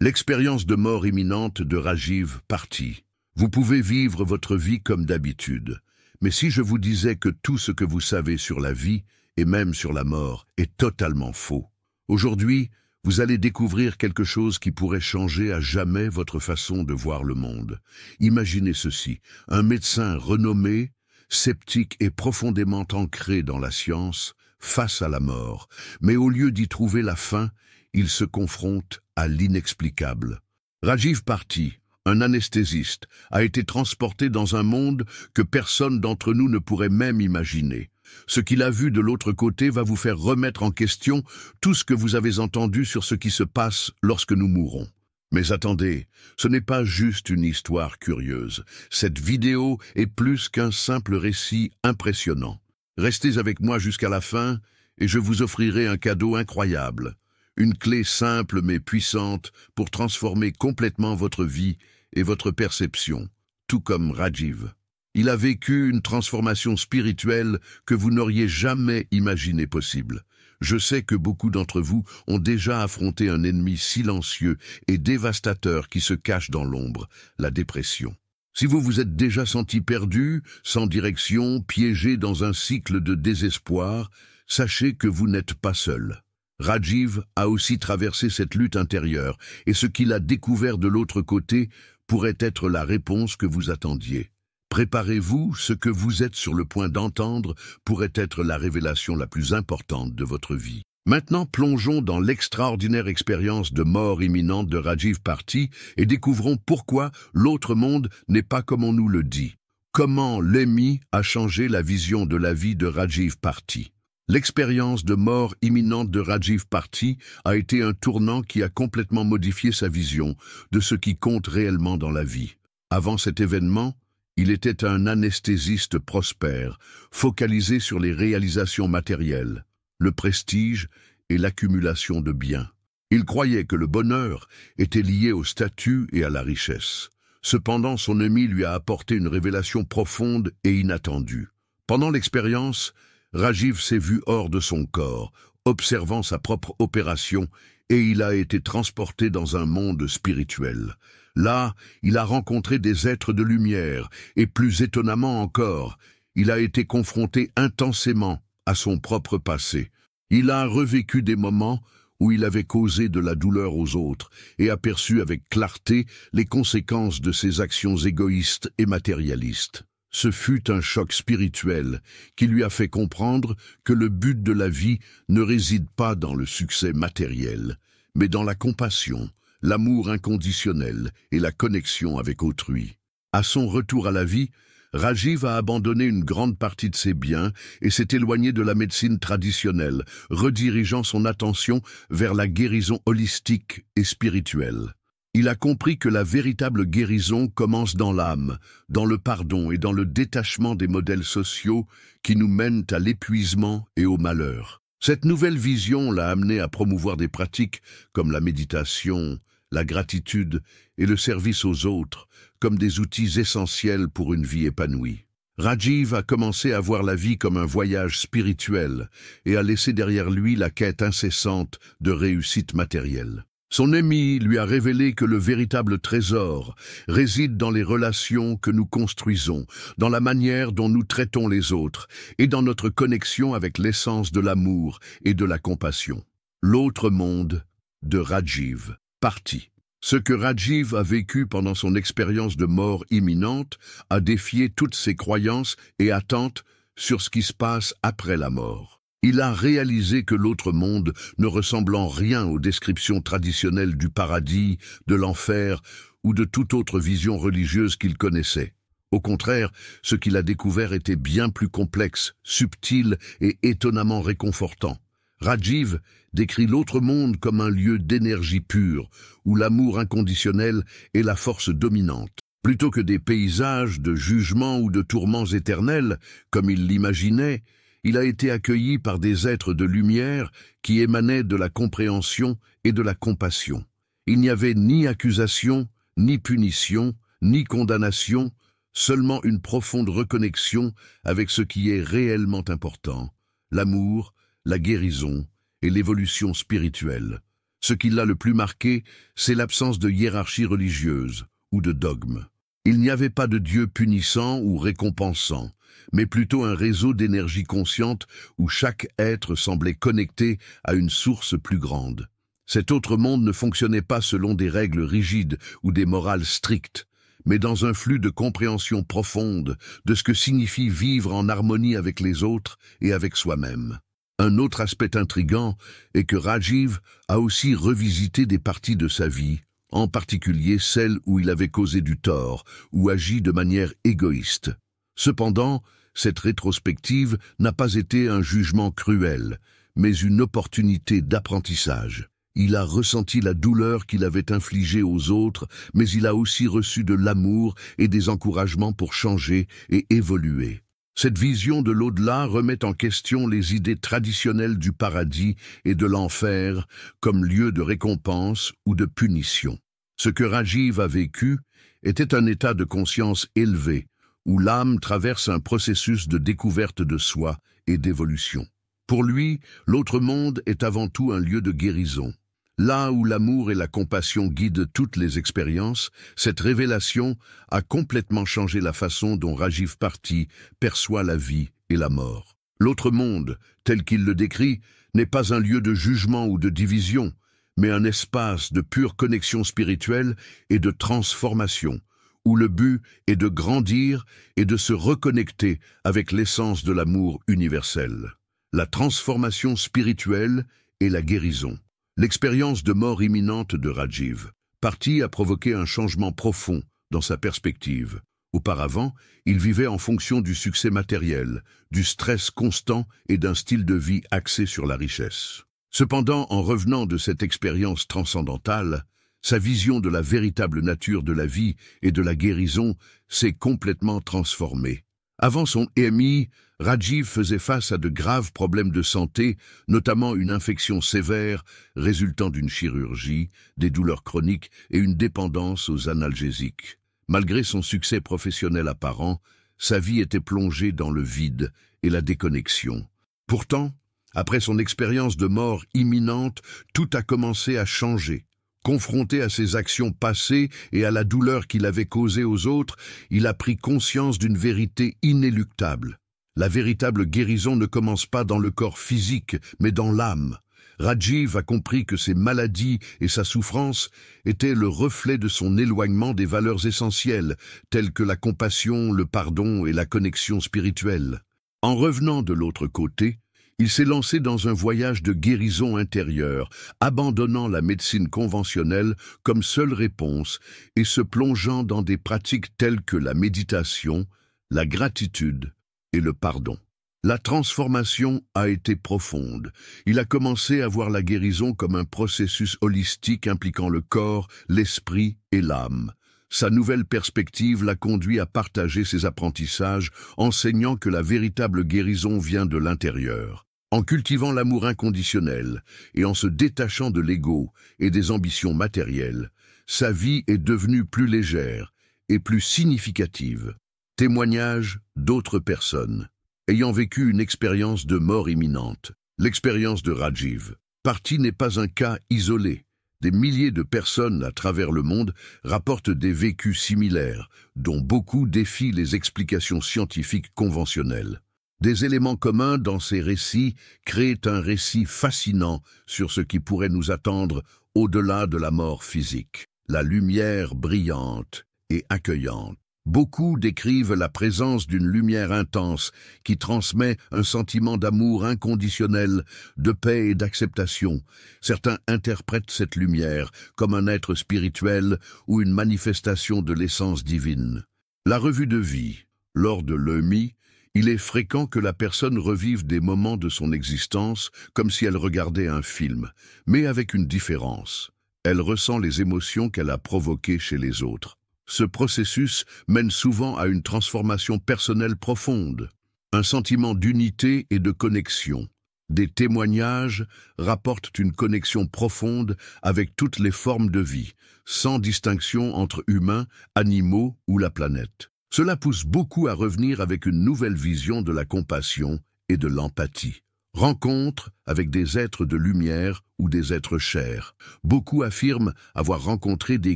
L'expérience de mort imminente de Rajiv Parti. Vous pouvez vivre votre vie comme d'habitude, mais si je vous disais que tout ce que vous savez sur la vie, et même sur la mort, est totalement faux. Aujourd'hui, vous allez découvrir quelque chose qui pourrait changer à jamais votre façon de voir le monde. Imaginez ceci, un médecin renommé, sceptique et profondément ancré dans la science, face à la mort, mais au lieu d'y trouver la fin, il se confronte à l'inexplicable. Rajiv Parti, un anesthésiste, a été transporté dans un monde que personne d'entre nous ne pourrait même imaginer. Ce qu'il a vu de l'autre côté va vous faire remettre en question tout ce que vous avez entendu sur ce qui se passe lorsque nous mourrons. Mais attendez, ce n'est pas juste une histoire curieuse. Cette vidéo est plus qu'un simple récit impressionnant. Restez avec moi jusqu'à la fin et je vous offrirai un cadeau incroyable. Une clé simple mais puissante pour transformer complètement votre vie et votre perception, tout comme Rajiv. Il a vécu une transformation spirituelle que vous n'auriez jamais imaginé possible. Je sais que beaucoup d'entre vous ont déjà affronté un ennemi silencieux et dévastateur qui se cache dans l'ombre, la dépression. Si vous vous êtes déjà senti perdu, sans direction, piégé dans un cycle de désespoir, sachez que vous n'êtes pas seul. Rajiv a aussi traversé cette lutte intérieure, et ce qu'il a découvert de l'autre côté pourrait être la réponse que vous attendiez. Préparez-vous, ce que vous êtes sur le point d'entendre pourrait être la révélation la plus importante de votre vie. Maintenant, plongeons dans l'extraordinaire expérience de mort imminente de Rajiv Parti et découvrons pourquoi l'autre monde n'est pas comme on nous le dit. Comment l'EMI a changé la vision de la vie de Rajiv Parti. L'expérience de mort imminente de Rajiv Parti a été un tournant qui a complètement modifié sa vision de ce qui compte réellement dans la vie. Avant cet événement, il était un anesthésiste prospère, focalisé sur les réalisations matérielles, le prestige et l'accumulation de biens. Il croyait que le bonheur était lié au statut et à la richesse. Cependant, son ami lui a apporté une révélation profonde et inattendue. Pendant l'expérience, Rajiv s'est vu hors de son corps, observant sa propre opération, et il a été transporté dans un monde spirituel. Là, il a rencontré des êtres de lumière, et plus étonnamment encore, il a été confronté intensément à son propre passé. Il a revécu des moments où il avait causé de la douleur aux autres, et aperçu avec clarté les conséquences de ses actions égoïstes et matérialistes. Ce fut un choc spirituel qui lui a fait comprendre que le but de la vie ne réside pas dans le succès matériel, mais dans la compassion, l'amour inconditionnel et la connexion avec autrui. À son retour à la vie, Rajiv a abandonné une grande partie de ses biens et s'est éloigné de la médecine traditionnelle, redirigeant son attention vers la guérison holistique et spirituelle. Il a compris que la véritable guérison commence dans l'âme, dans le pardon et dans le détachement des modèles sociaux qui nous mènent à l'épuisement et au malheur. Cette nouvelle vision l'a amené à promouvoir des pratiques comme la méditation, la gratitude et le service aux autres comme des outils essentiels pour une vie épanouie. Rajiv a commencé à voir la vie comme un voyage spirituel et a laissé derrière lui la quête incessante de réussite matérielle. Son ami lui a révélé que le véritable trésor réside dans les relations que nous construisons, dans la manière dont nous traitons les autres et dans notre connexion avec l'essence de l'amour et de la compassion. L'autre monde de Rajiv Parti. Ce que Rajiv a vécu pendant son expérience de mort imminente a défié toutes ses croyances et attentes sur ce qui se passe après la mort. Il a réalisé que l'autre monde ne ressemble en rien aux descriptions traditionnelles du paradis, de l'enfer ou de toute autre vision religieuse qu'il connaissait. Au contraire, ce qu'il a découvert était bien plus complexe, subtil et étonnamment réconfortant. Rajiv décrit l'autre monde comme un lieu d'énergie pure, où l'amour inconditionnel est la force dominante. Plutôt que des paysages de jugement ou de tourments éternels, comme il l'imaginait, il a été accueilli par des êtres de lumière qui émanaient de la compréhension et de la compassion. Il n'y avait ni accusation, ni punition, ni condamnation, seulement une profonde reconnexion avec ce qui est réellement important, l'amour, la guérison et l'évolution spirituelle. Ce qui l'a le plus marqué, c'est l'absence de hiérarchie religieuse ou de dogme. Il n'y avait pas de Dieu punissant ou récompensant, mais plutôt un réseau d'énergie consciente où chaque être semblait connecté à une source plus grande. Cet autre monde ne fonctionnait pas selon des règles rigides ou des morales strictes, mais dans un flux de compréhension profonde de ce que signifie vivre en harmonie avec les autres et avec soi-même. Un autre aspect intrigant est que Rajiv a aussi revisité des parties de sa vie, en particulier celles où il avait causé du tort ou agi de manière égoïste. Cependant, cette rétrospective n'a pas été un jugement cruel, mais une opportunité d'apprentissage. Il a ressenti la douleur qu'il avait infligée aux autres, mais il a aussi reçu de l'amour et des encouragements pour changer et évoluer. Cette vision de l'au-delà remet en question les idées traditionnelles du paradis et de l'enfer comme lieu de récompense ou de punition. Ce que Rajiv a vécu était un état de conscience élevé, où l'âme traverse un processus de découverte de soi et d'évolution. Pour lui, l'autre monde est avant tout un lieu de guérison. Là où l'amour et la compassion guident toutes les expériences, cette révélation a complètement changé la façon dont Rajiv Bharti perçoit la vie et la mort. L'autre monde, tel qu'il le décrit, n'est pas un lieu de jugement ou de division, mais un espace de pure connexion spirituelle et de transformation, où le but est de grandir et de se reconnecter avec l'essence de l'amour universel. La transformation spirituelle et la guérison. L'expérience de mort imminente de Rajiv Bharti a provoqué un changement profond dans sa perspective. Auparavant, il vivait en fonction du succès matériel, du stress constant et d'un style de vie axé sur la richesse. Cependant, en revenant de cette expérience transcendantale, sa vision de la véritable nature de la vie et de la guérison s'est complètement transformée. Avant son EMI, Rajiv faisait face à de graves problèmes de santé, notamment une infection sévère résultant d'une chirurgie, des douleurs chroniques et une dépendance aux analgésiques. Malgré son succès professionnel apparent, sa vie était plongée dans le vide et la déconnexion. Pourtant, après son expérience de mort imminente, tout a commencé à changer. Confronté à ses actions passées et à la douleur qu'il avait causée aux autres, il a pris conscience d'une vérité inéluctable. La véritable guérison ne commence pas dans le corps physique, mais dans l'âme. Rajiv a compris que ses maladies et sa souffrance étaient le reflet de son éloignement des valeurs essentielles, telles que la compassion, le pardon et la connexion spirituelle. En revenant de l'autre côté, il s'est lancé dans un voyage de guérison intérieure, abandonnant la médecine conventionnelle comme seule réponse et se plongeant dans des pratiques telles que la méditation, la gratitude et le pardon. La transformation a été profonde. Il a commencé à voir la guérison comme un processus holistique impliquant le corps, l'esprit et l'âme. Sa nouvelle perspective l'a conduit à partager ses apprentissages, enseignant que la véritable guérison vient de l'intérieur. En cultivant l'amour inconditionnel et en se détachant de l'ego et des ambitions matérielles, sa vie est devenue plus légère et plus significative. Témoignage d'autres personnes ayant vécu une expérience de mort imminente. L'expérience de Rajiv Bharti n'est pas un cas isolé. Des milliers de personnes à travers le monde rapportent des vécus similaires, dont beaucoup défient les explications scientifiques conventionnelles. Des éléments communs dans ces récits créent un récit fascinant sur ce qui pourrait nous attendre au-delà de la mort physique. La lumière brillante et accueillante. Beaucoup décrivent la présence d'une lumière intense qui transmet un sentiment d'amour inconditionnel, de paix et d'acceptation. Certains interprètent cette lumière comme un être spirituel ou une manifestation de l'essence divine. La revue de vie. Lors de l'EMI, il est fréquent que la personne revive des moments de son existence comme si elle regardait un film, mais avec une différence. Elle ressent les émotions qu'elle a provoquées chez les autres. Ce processus mène souvent à une transformation personnelle profonde, un sentiment d'unité et de connexion. Des témoignages rapportent une connexion profonde avec toutes les formes de vie, sans distinction entre humains, animaux ou la planète. Cela pousse beaucoup à revenir avec une nouvelle vision de la compassion et de l'empathie. Rencontre avec des êtres de lumière ou des êtres chers. Beaucoup affirment avoir rencontré des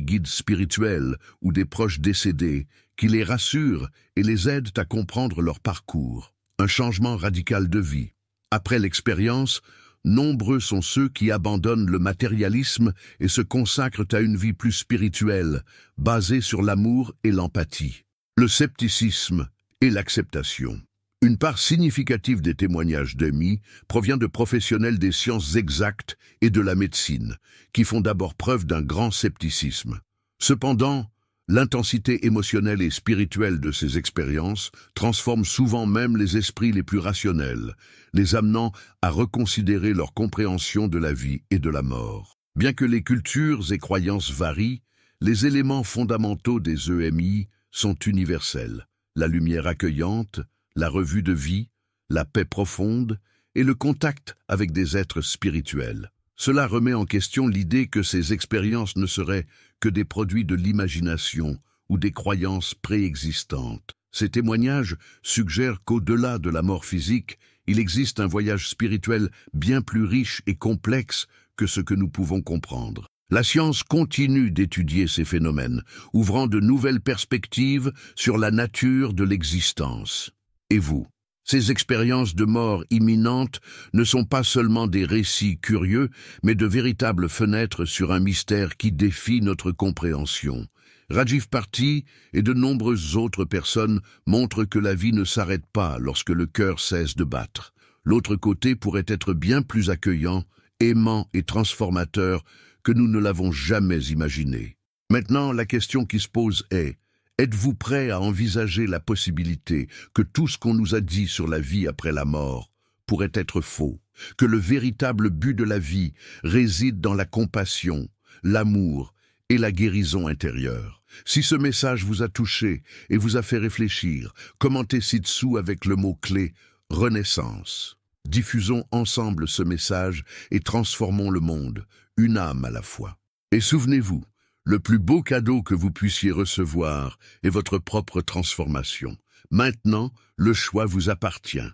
guides spirituels ou des proches décédés qui les rassurent et les aident à comprendre leur parcours. Un changement radical de vie. Après l'expérience, nombreux sont ceux qui abandonnent le matérialisme et se consacrent à une vie plus spirituelle, basée sur l'amour et l'empathie. Le scepticisme et l'acceptation. Une part significative des témoignages d'amis provient de professionnels des sciences exactes et de la médecine, qui font d'abord preuve d'un grand scepticisme. Cependant, l'intensité émotionnelle et spirituelle de ces expériences transforme souvent même les esprits les plus rationnels, les amenant à reconsidérer leur compréhension de la vie et de la mort. Bien que les cultures et croyances varient, les éléments fondamentaux des EMI sont universels. La lumière accueillante, la revue de vie, la paix profonde et le contact avec des êtres spirituels. Cela remet en question l'idée que ces expériences ne seraient que des produits de l'imagination ou des croyances préexistantes. Ces témoignages suggèrent qu'au-delà de la mort physique, il existe un voyage spirituel bien plus riche et complexe que ce que nous pouvons comprendre. La science continue d'étudier ces phénomènes, ouvrant de nouvelles perspectives sur la nature de l'existence. Et vous? Ces expériences de mort imminente ne sont pas seulement des récits curieux, mais de véritables fenêtres sur un mystère qui défie notre compréhension. Rajiv Bharti et de nombreuses autres personnes montrent que la vie ne s'arrête pas lorsque le cœur cesse de battre. L'autre côté pourrait être bien plus accueillant, aimant et transformateur que nous ne l'avons jamais imaginé. Maintenant, la question qui se pose est: êtes-vous prêt à envisager la possibilité que tout ce qu'on nous a dit sur la vie après la mort pourrait être faux, que le véritable but de la vie réside dans la compassion, l'amour et la guérison intérieure? Si ce message vous a touché et vous a fait réfléchir, commentez ci-dessous avec le mot-clé « Renaissance ». Diffusons ensemble ce message et transformons le monde, une âme à la fois. Et souvenez-vous, le plus beau cadeau que vous puissiez recevoir est votre propre transformation. Maintenant, le choix vous appartient.